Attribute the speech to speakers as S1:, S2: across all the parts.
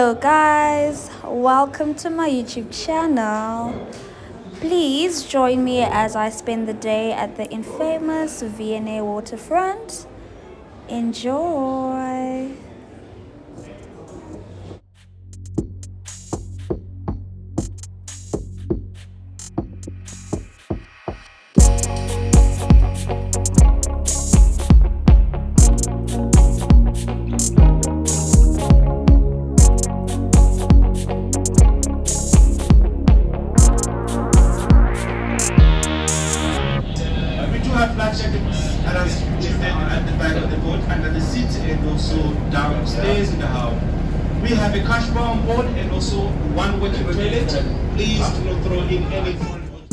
S1: Hello guys, welcome to my YouTube channel. Please join me as I spend the day at the infamous V&A Waterfront. Enjoy.
S2: We do have black jackets at the back of the boat, under the seat, and also downstairs in the house. We have a cash bar on board and also one working toilet. Please do not throw in any foreign water.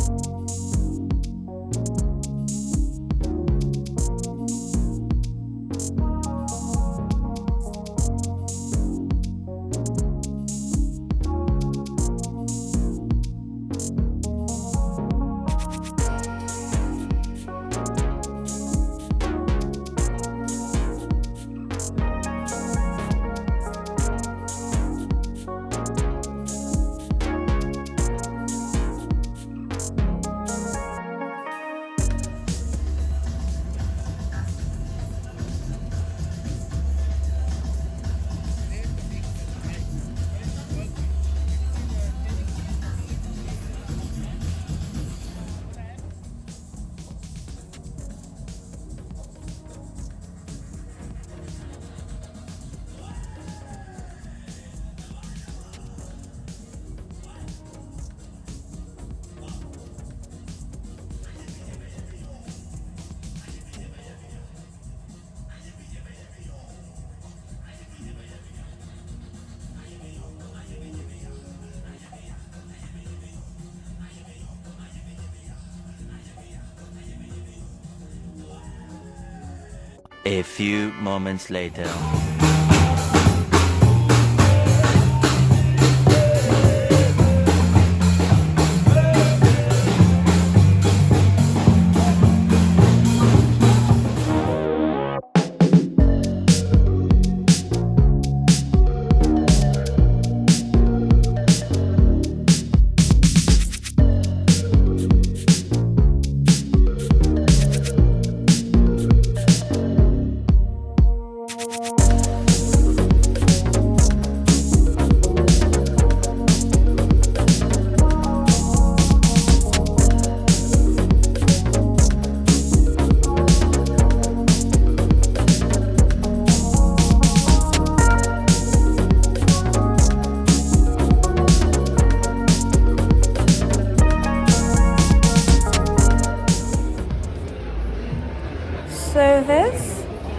S3: A few moments later.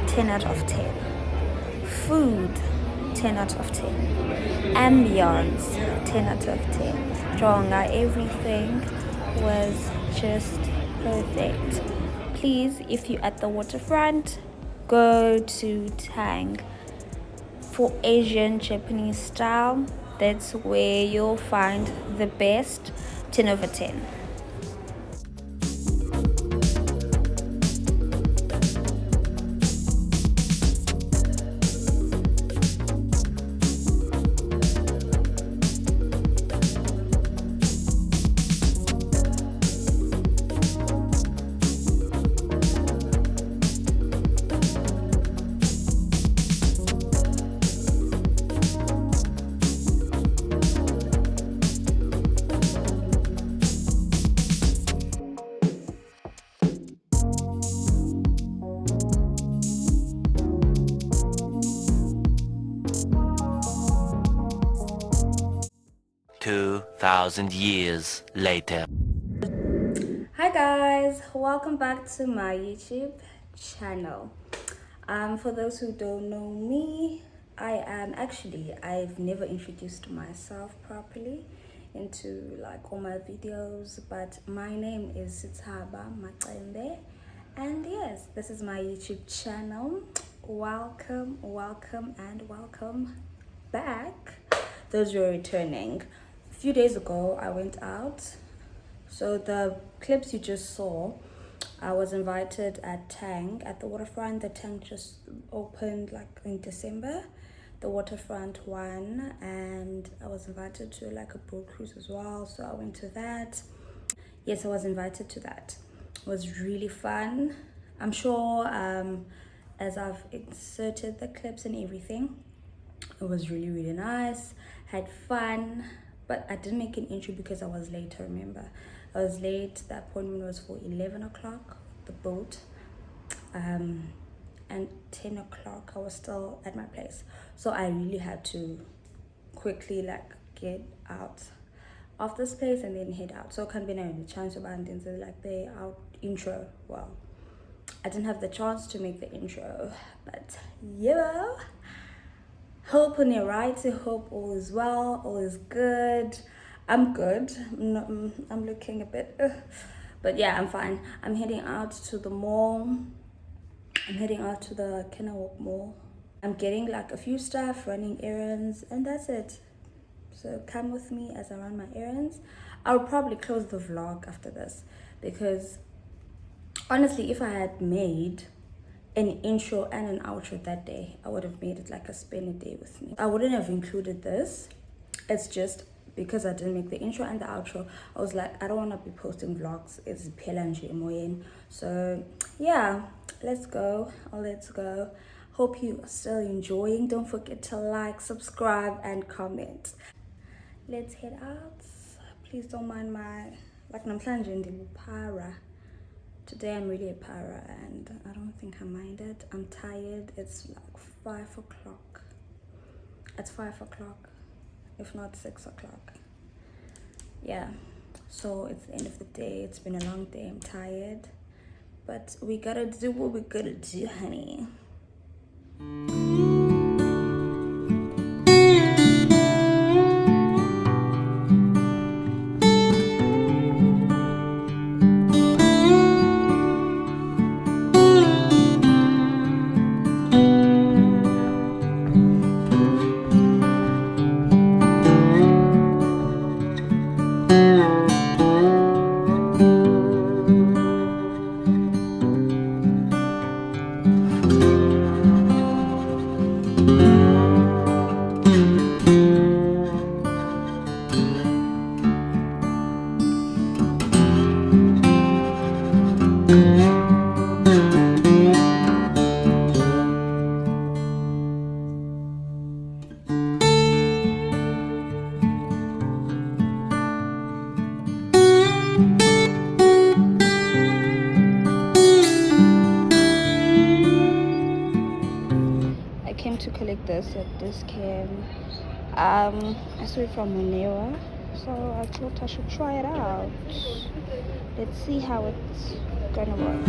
S1: 10 out of 10. Food, 10 out of 10. Ambience, 10 out of 10. Jonga, everything was just perfect. Please, if you're at the waterfront, go to Tang. For Asian Japanese style, that's where you'll find the best. 10 over 10.
S3: "2,000 years later."
S1: Hi guys, welcome back to my YouTube channel. For those who don't know me, I've never introduced myself properly into like all my videos, but my name is Sitaba Matembe, and yes, this is my YouTube channel. Welcome and welcome back, those who are returning. A few days ago I went out, so the clips you just saw, I was invited at Tang at the waterfront. The Tang just opened like in December. the waterfront one, and I was invited to like a boat cruise as well, so I went to that. Yes, I was invited to that. It was really fun. I'm sure as I've inserted the clips and everything, it was really nice. Had fun, but I didn't make an entry because I was late. I remember I was late. The appointment was for 11 o'clock, the boat, and 10 o'clock I was still at my place, so I really had to quickly like get out of this place and then head out. So can't be any chance about things like the out intro. Well, I didn't have the chance to make the intro, but yeah, hope on your right. I hope all is well, all is good. I'm good. I'm looking a bit but yeah, I'm fine. I'm heading out to the mall. I'm heading out to the Kenilworth Mall. I'm getting like a few stuff, running errands, and that's it. So come with me as I run my errands. I'll probably close the vlog after this because honestly, if I had made an intro and an outro that day, I would have made it like a spend a day with me. I wouldn't have included this. It's just because I didn't make the intro and the outro, I was like, I don't want to be posting vlogs. It's pelanje moyen. So yeah, let's go. Hope you are still enjoying. Don't forget to like, subscribe, and comment. Let's head out. Please don't mind my like namhlanje ndilupara. Today I'm really a para and I don't think I mind it. I'm tired. It's like 5 o'clock. It's 5 o'clock, if not 6 o'clock. Yeah, so it's the end of the day. It's been a long day. I'm tired, but we gotta do what we gotta do, honey. I came to collect this at this camp. I saw it from Munewa, so I thought I should try it out. Let's see how it's gonna work.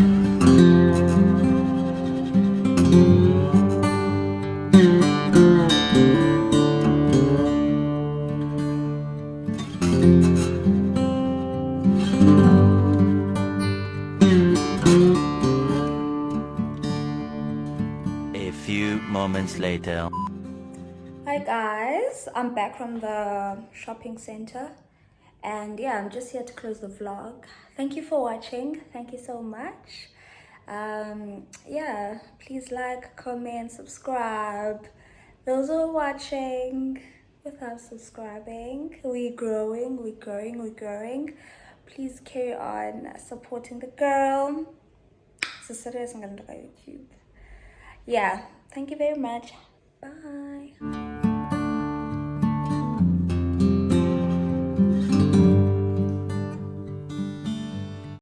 S3: A few moments later.
S1: Hi guys, I'm back from the shopping center, and yeah, I'm just here to close the vlog. Thank you for watching. Thank you so much. Yeah, please like, comment, subscribe. Those who are watching without subscribing, we're growing. Please carry on supporting the girl. So serious, I'm gonna look at YouTube. Yeah, thank you very much. Bye.